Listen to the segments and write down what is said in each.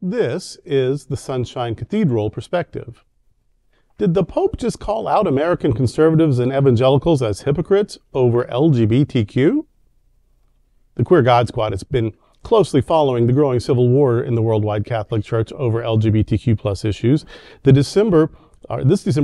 This is the Sunshine Cathedral perspective. Did the Pope just call out American conservatives and evangelicals as hypocrites over LGBTQ? The Queer God Squad has been closely following the growing civil war in the worldwide Catholic Church over LGBTQ+ issues. This December,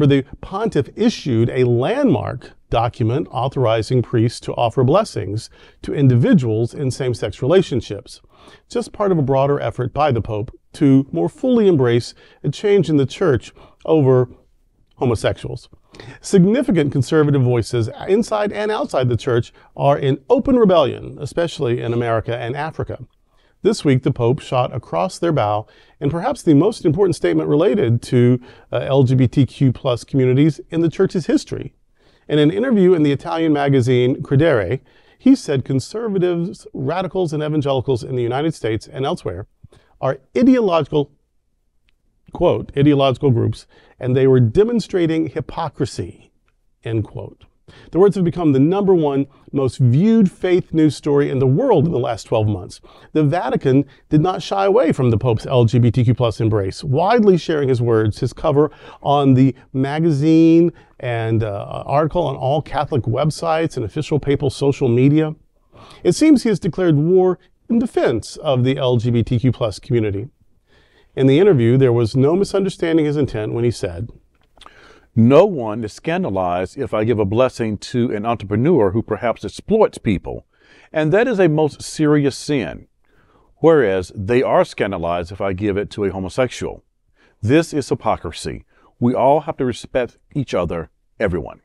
the Pontiff issued a landmark document authorizing priests to offer blessings to individuals in same-sex relationships, just part of a broader effort by the Pope to more fully embrace a change in the Church over homosexuals. Significant conservative voices inside and outside the Church are in open rebellion, especially in America and Africa. This week, the Pope shot across their bow in perhaps the most important statement related to LGBTQ+ communities in the Church's history. In an interview in the Italian magazine Credere, he said conservatives, radicals, and evangelicals in the United States and elsewhere are ideological groups, and they were demonstrating hypocrisy, end quote. The words have become the #1 most viewed faith news story in the world in the last 12 months. The Vatican did not shy away from the Pope's LGBTQ+ embrace, widely sharing his words, his cover on the magazine and article on all Catholic websites and official papal social media. It seems he has declared war in defense of the LGBTQ+ community. In the interview, there was no misunderstanding his intent when he said, "No one is scandalized if I give a blessing to an entrepreneur who perhaps exploits people, and that is a most serious sin, whereas they are scandalized if I give it to a homosexual. This is hypocrisy. We all have to respect each other, everyone."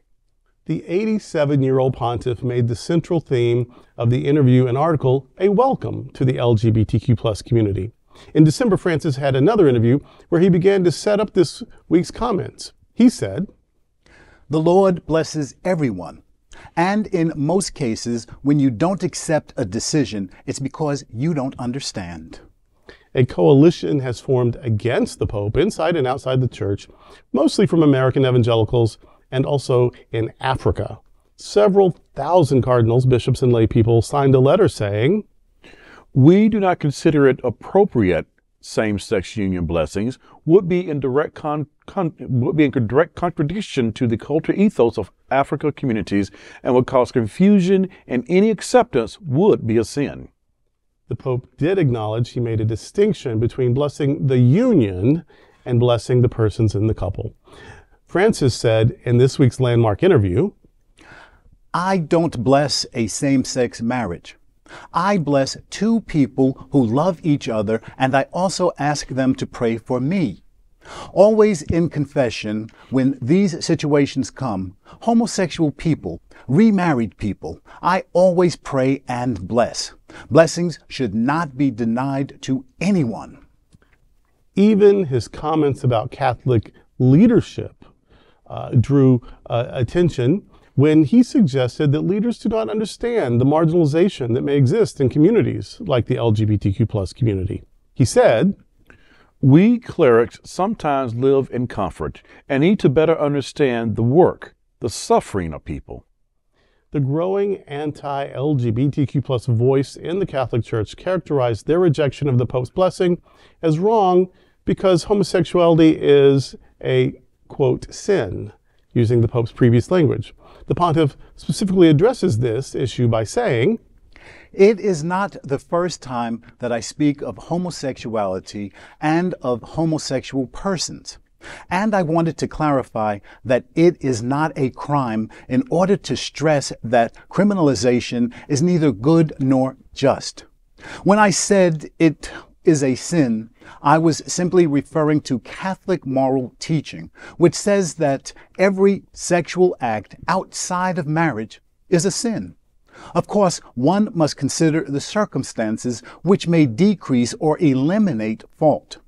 The 87-year-old pontiff made the central theme of the interview and article a welcome to the LGBTQ+ community. In December, Francis had another interview where he began to set up this week's comments. He said, "The Lord blesses everyone. And in most cases, when you don't accept a decision, it's because you don't understand." A coalition has formed against the Pope inside and outside the Church, mostly from American evangelicals and also in Africa. Several thousand cardinals, bishops, and lay people signed a letter saying, "We do not consider it appropriate same-sex union blessings would be in direct contradiction to the cultural ethos of Africa communities and would cause confusion, and any acceptance would be a sin." The Pope did acknowledge he made a distinction between blessing the union and blessing the persons in the couple. Francis said in this week's landmark interview, "I don't bless a same-sex marriage. I bless two people who love each other, and I also ask them to pray for me. Always in confession, when these situations come, homosexual people, remarried people, I always pray and bless. Blessings should not be denied to anyone." Even his comments about Catholic leadership drew attention when he suggested that leaders do not understand the marginalization that may exist in communities like the LGBTQ+ community. He said, "We clerics sometimes live in comfort and need to better understand the work, the suffering of people." The growing anti-LGBTQ+ voice in the Catholic Church characterized their rejection of the Pope's blessing as wrong because homosexuality is a, quote, sin, using the Pope's previous language. The Pontiff specifically addresses this issue by saying, "It is not the first time that I speak of homosexuality and of homosexual persons. And I wanted to clarify that it is not a crime in order to stress that criminalization is neither good nor just. When I said it is a sin, I was simply referring to Catholic moral teaching, which says that every sexual act outside of marriage is a sin. Of course, one must consider the circumstances which may decrease or eliminate fault.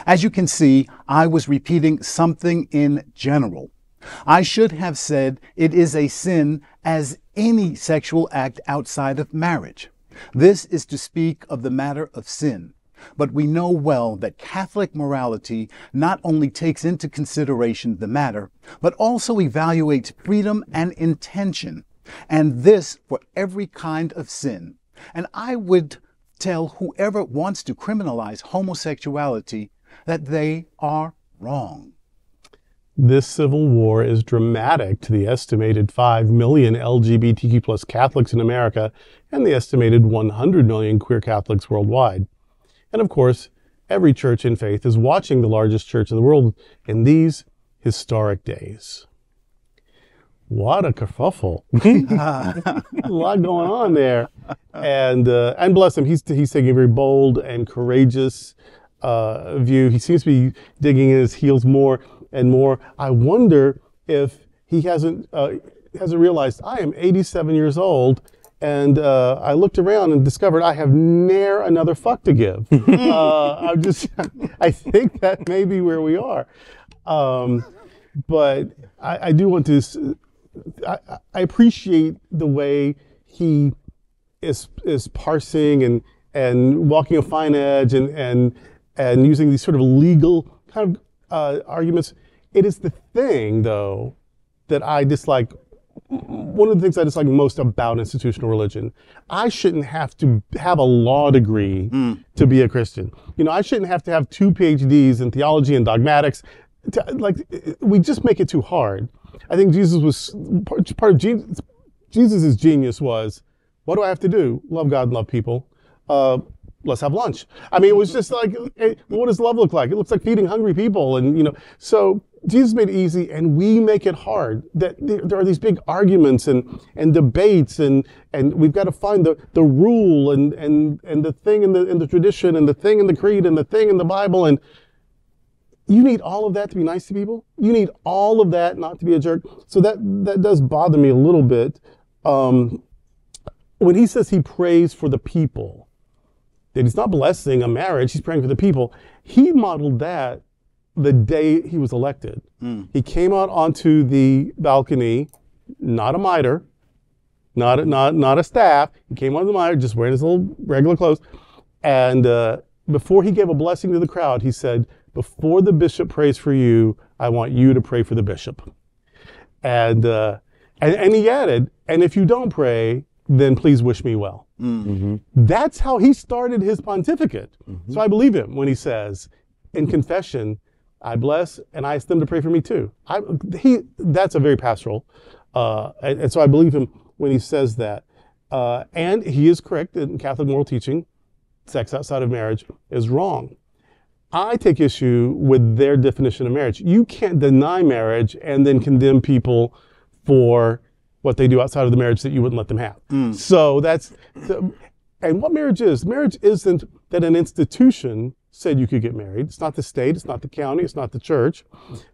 As you can see, I was repeating something in general. I should have said it is a sin as any sexual act outside of marriage. This is to speak of the matter of sin. But we know well that Catholic morality not only takes into consideration the matter, but also evaluates freedom and intention, and this for every kind of sin. And I would tell whoever wants to criminalize homosexuality that they are wrong. This civil war is dramatic to the estimated 5 million LGBTQ plus Catholics in America and the estimated 100 million queer Catholics worldwide. And of course, every church in faith is watching the largest church in the world in these historic days. What a kerfuffle. A lot going on there. And bless him, he's taking a very bold and courageous view. He seems to be digging in his heels more and more. I wonder if he hasn't realized I am 87 years old, and I looked around and discovered I have ne'er another fuck to give. I think that may be where we are. But I do want to, I appreciate the way he is parsing and walking a fine edge and using these sort of legal kind of arguments. It is the thing, though, that I dislike. One of the things I dislike most about institutional religion. I shouldn't have to have a law degree to be a Christian. You know, I shouldn't have to have 2 PhDs in theology and dogmatics. We just make it too hard. I think Jesus was part of Jesus's genius was, what do I have to do? Love God and love people. Let's have lunch. I mean, it was just like, what does love look like? It looks like feeding hungry people. And, you know, so Jesus made it easy and we make it hard. That there are these big arguments and debates and we've got to find the rule and the thing in the tradition and the thing in the creed and the thing in the Bible. And you need all of that to be nice to people. You need all of that not to be a jerk. So that does bother me a little bit. When he says he prays for the people, that he's not blessing a marriage, he's praying for the people. He modeled that the day he was elected. He came out onto the balcony, not a mitre, not a staff. He came onto the mitre, just wearing his little regular clothes. And before he gave a blessing to the crowd, he said, before the bishop prays for you, I want you to pray for the bishop. And he added, and if you don't pray, then please wish me well. That's how he started his pontificate. So I believe him when he says, in confession, I bless and I ask them to pray for me too. That's a very pastoral. And so I believe him when he says that. And he is correct in Catholic moral teaching, sex outside of marriage is wrong. I take issue with their definition of marriage. You can't deny marriage and then condemn people for what they do outside of the marriage that you wouldn't let them have. So and what marriage is. Marriage isn't that an institution said you could get married. It's not the state, it's not the county, it's not the church.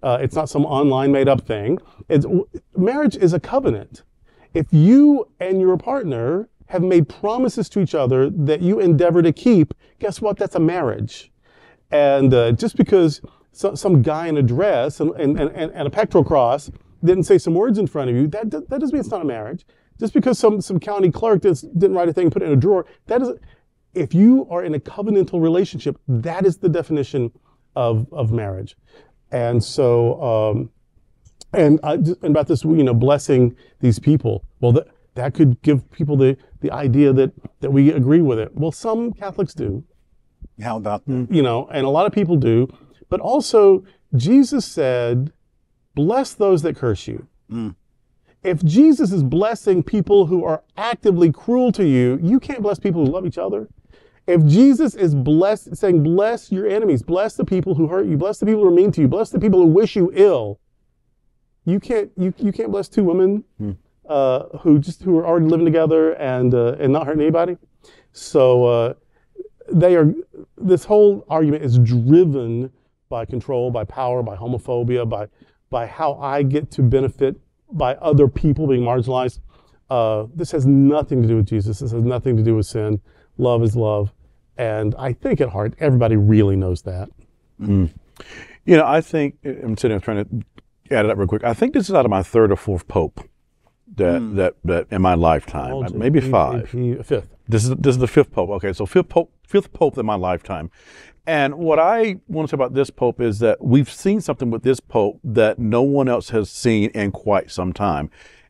It's not some online made up thing. Marriage is a covenant. If you and your partner have made promises to each other that you endeavor to keep, guess what? That's a marriage. And just because some guy in a dress and a pectoral cross didn't say some words in front of you, that doesn't mean it's not a marriage. Just because some county clerk didn't write a thing and put it in a drawer, that is, if you are in a covenantal relationship, that is the definition of marriage. And so, and about this, blessing these people, well, that could give people the idea that we agree with it. Well, some Catholics do. How about that? And a lot of people do. But also, Jesus said, bless those that curse you. If Jesus is blessing people who are actively cruel to you, you can't bless people who love each other. If Jesus is saying, bless your enemies, bless the people who hurt you, bless the people who are mean to you, bless the people who wish you ill, you can't bless 2 women who are already living together and not hurting anybody. So this whole argument is driven by control, by power, by homophobia, by how I get to benefit by other people being marginalized. This has nothing to do with Jesus. This has nothing to do with sin. Love is love. And I think at heart, everybody really knows that. I think, I'm sitting here trying to add it up real quick. I think this is out of my 3rd or 4th pope that in my lifetime, maybe 5. 5th. This is the 5th pope. Okay, so 5th pope in my lifetime. And what I want to say about this pope is that we've seen something with this pope that no one else has seen in quite some time.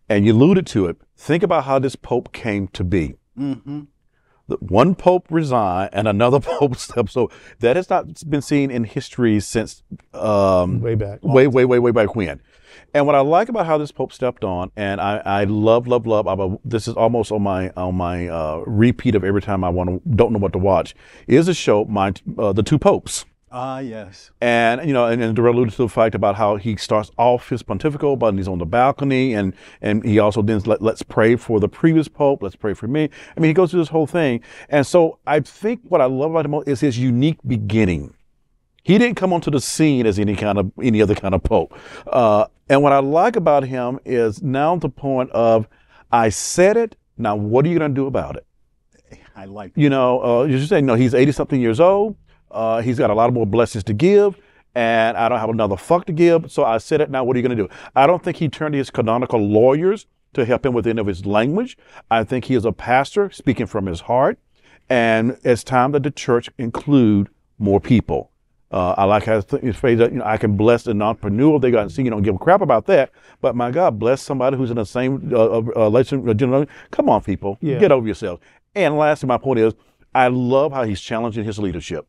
And you alluded to it. Think about how this pope came to be. One pope resigned and another pope stepped. So that has not been seen in history since way back. Way back when. And what I like about how this pope stepped on, and I love. This is almost on my repeat of every time I don't know what to watch, is a show, The Two Popes. Ah, yes. And, and Darrell alluded to the fact about how he starts off his pontifical, but he's on the balcony, and he also then let's pray for the previous pope, let's pray for me. I mean, he goes through this whole thing. And so I think what I love about him is his unique beginning. He didn't come onto the scene as any other kind of pope. And what I like about him is now the point of, I said it, now what are you going to do about it? I like that. You should say, no, he's 80-something years old. He's got a lot more blessings to give, and I don't have another fuck to give. So I said it. Now, what are you going to do? I don't think he turned to his canonical lawyers to help him with any of his language. I think he is a pastor speaking from his heart, and it's time that the church include more people. I like how his phrase that, I can bless an entrepreneur. They got you don't give a crap about that. But my God, bless somebody who's in the same relation. Come on, people, get over yourselves. And lastly, my point is, I love how he's challenging his leadership.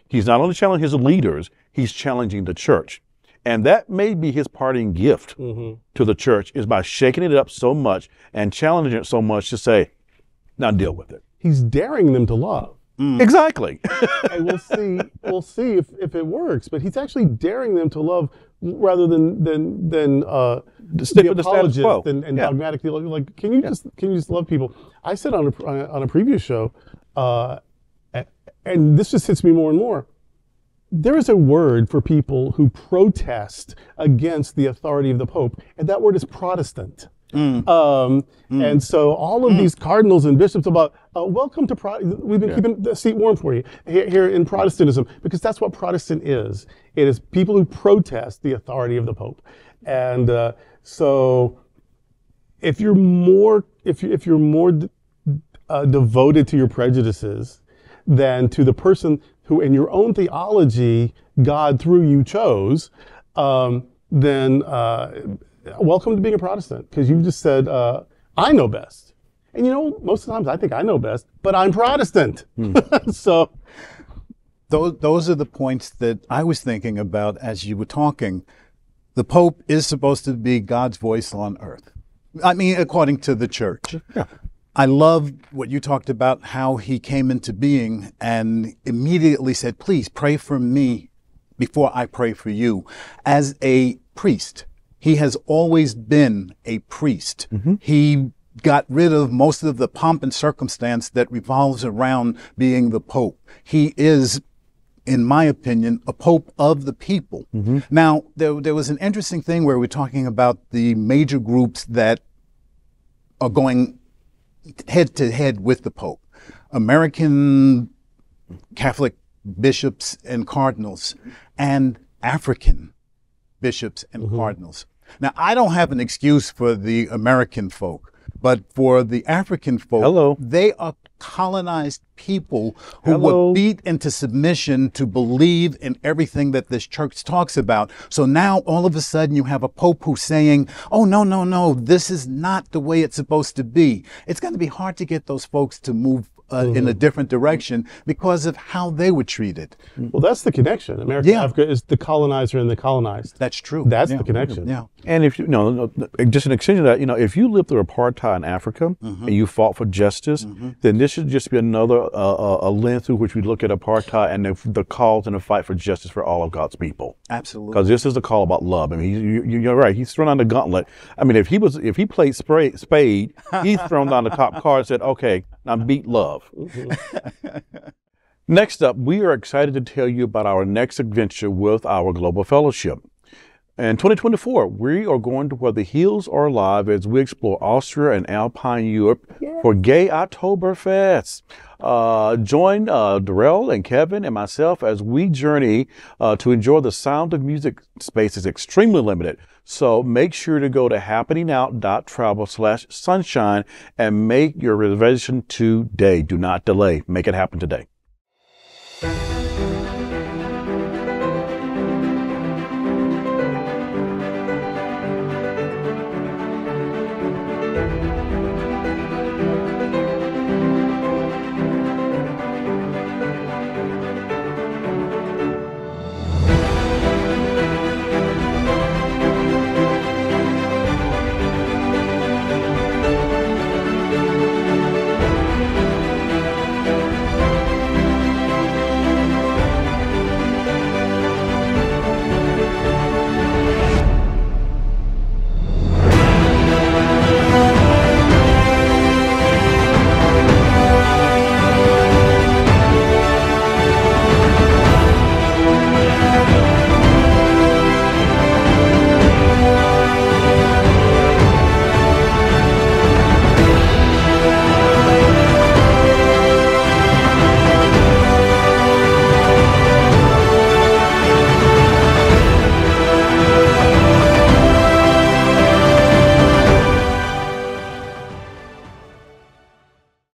He's not only challenging his leaders, he's challenging the church. And that may be his parting gift to the church, is by shaking it up so much and challenging it so much to say, now deal with it. He's daring them to love. Exactly. And we'll see if it works. But he's actually daring them to love rather than stick the with the status quo apologist and dogmatic theology. Like, can you just love people? I said on a previous show, and this just hits me more and more, there is a word for people who protest against the authority of the Pope, and that word is Protestant. And so all of these cardinals and bishops about, welcome to we've been keeping the seat warm for you here in Protestantism, because that's what Protestant is. It is people who protest the authority of the Pope. And so if you're more devoted to your prejudices than to the person who in your own theology God through you chose, then welcome to being a Protestant, because you just said, I know best. And most of the times I think I know best, but I'm Protestant. So those are the points that I was thinking about as you were talking. The Pope is supposed to be God's voice on earth. I mean, according to the church. Yeah. I love what you talked about, how he came into being and immediately said, please pray for me before I pray for you. As a priest, he has always been a priest. He got rid of most of the pomp and circumstance that revolves around being the Pope. He is, in my opinion, a Pope of the people. Now, there was an interesting thing where we're talking about the major groups that are going head to head with the Pope. American Catholic bishops and cardinals and African bishops and cardinals. Now, I don't have an excuse for the American folk, but for the African folk, they are colonized people who were beat into submission to believe in everything that this church talks about. So now all of a sudden you have a Pope who's saying, oh, no, this is not the way it's supposed to be. It's going to be hard to get those folks to move in a different direction because of how they were treated. Well, that's the connection. Africa is the colonizer and the colonized. That's true. That's the connection. Yeah. And if just an extension of that, if you lived through apartheid in Africa and you fought for justice, then this should just be another a lens through which we look at apartheid and the cause and the fight for justice for all of God's people. Absolutely. Because this is a call about love. I mean, you're right. He's thrown down the gauntlet. I mean, if he played spade, he's thrown down the top card and said, okay, now beat love. Next up, we are excited to tell you about our next adventure with our Global Fellowship. In 2024, we are going to where the hills are alive as we explore Austria and Alpine Europe for Gay Oktoberfest. Join Darrell and Kevin and myself as we journey to enjoy the sound of music. Space is extremely limited, so make sure to go to happeningout.travel/sunshine and make your reservation today. Do not delay. Make it happen today.